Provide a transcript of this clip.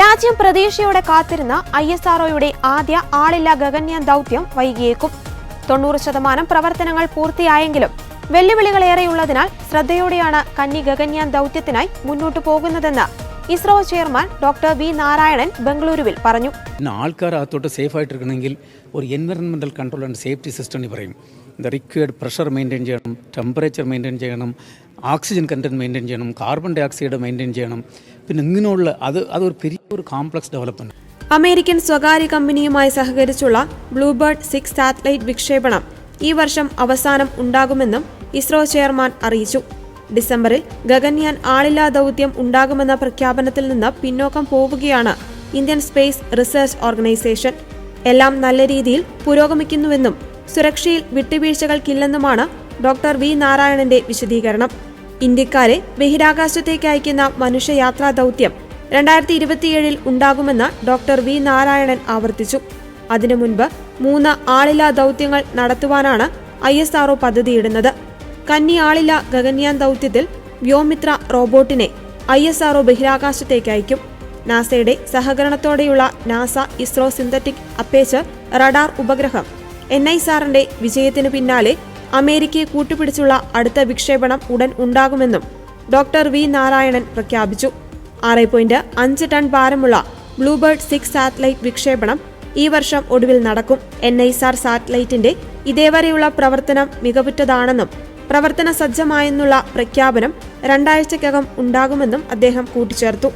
രാജ്യം പ്രതീക്ഷയോടെ കാത്തിരുന്ന ISROയുടെ ആദ്യ ആളില്ലാ ഗഗൻയാൻ ദൗത്യം വൈകിയേക്കും. 90% പ്രവർത്തനങ്ങൾ പൂർത്തിയായെങ്കിലും വെല്ലുവിളികളേറെയുള്ളതിനാൽ ശ്രദ്ധയോടെയാണ് കന്നി ഗഗൻയാൻ ദൗത്യത്തിനായി മുന്നോട്ടു പോകുന്നതെന്ന് ISRO chairman doctor V Narayanan ബംഗളൂരുവിൽ പറഞ്ഞു. ആൾക്കാർ അകത്തോട്ട് സേഫ് ആയിട്ടിരിക്കണമെങ്കിൽ ഒരു environmental control and safety system എന്ന് പറയും. റിക്വയർഡ് പ്രഷർ മെയിൻറ്റെയിൻ ചെയ്യണം, ടെമ്പറേച്ചർ മെയിൻറ്റെയിൻ ചെയ്യണം, ഓക്സിജൻ കണ്ടന്റ് മെയിൻറ്റെയിൻ ചെയ്യണം, കാർബൺ ഡൈ ഓക്സൈഡ് മെയിൻറ്റെയിൻ ചെയ്യണം. പിന്നെ ഇങ്ങനെയുള്ള അതൊരു പെരിയൊരു കോംപ്ലക്സ് ഡെവലപ്മെന്റ്. അമേരിക്കൻ സ്വകാര്യ കമ്പനിയുമായി സഹകരിച്ചുള്ള ബ്ലൂബേർഡ് 6 സാറ്റലൈറ്റ് വിക്ഷേപണം ഈ വർഷം അവസാനം ഉണ്ടാകുമെന്നും ഇസ്രോ ചെയർമാൻ അറിയിച്ചു. ഡിസംബറിൽ ഗഗൻയാൻ ആളില്ലാ ദൗത്യം ഉണ്ടാകുമെന്ന പ്രഖ്യാപനത്തിൽ നിന്ന് പിന്നോക്കം പോവുകയാണ് ഇന്ത്യൻ സ്പേസ് റിസർച്ച് ഓർഗനൈസേഷൻ. എല്ലാം നല്ല രീതിയിൽ പുരോഗമിക്കുന്നുവെന്നും സുരക്ഷയിൽ വിട്ടുവീഴ്ചകൾക്കില്ലെന്നുമാണ് ഡോക്ടർ വി നാരായണന്റെ വിശദീകരണം. ഇന്ത്യക്കാരെ ബഹിരാകാശത്തേക്ക് അയക്കുന്ന മനുഷ്യയാത്രാ ദൗത്യം 2027 ഉണ്ടാകുമെന്ന് ഡോക്ടർ വി നാരായണൻ ആവർത്തിച്ചു. അതിനു മുൻപ് 3 ആളില്ലാ ദൗത്യങ്ങൾ നടത്തുവാനാണ് ISRO പദ്ധതിയിടുന്നത്. കന്നി ആളില്ലാ ഗഗൻയാൻ ദൗത്യത്തിൽ വ്യോമിത്ര റോബോട്ടിനെ ISRO ബഹിരാകാശത്തേക്ക് അയക്കും. നാസയുടെ സഹകരണത്തോടെയുള്ള NASA ISRO synthetic aperture radar ഉപഗ്രഹം NISRന്റെ വിജയത്തിനു പിന്നാലെ അമേരിക്കയെ കൂട്ടുപിടിച്ചുള്ള അടുത്ത വിക്ഷേപണം ഉടൻ ഉണ്ടാകുമെന്നും ഡോക്ടർ വി നാരായണൻ പ്രഖ്യാപിച്ചു. 6.5 ടൺ ഭാരമുള്ള ബ്ലൂബേർഡ് 6 സാറ്റലൈറ്റ് വിക്ഷേപണം ഈ വർഷം ഒടുവിൽ നടക്കും. NISR സാറ്റലൈറ്റിന്റെ ഇതേവരെയുള്ള പ്രവർത്തനം മികവുറ്റതാണെന്നും പ്രവർത്തന സജ്ജമായെന്നുള്ള പ്രഖ്യാപനം 2 ആഴ്ചയ്ക്കകം ഉണ്ടാകുമെന്നും അദ്ദേഹം കൂട്ടിച്ചേർത്തു.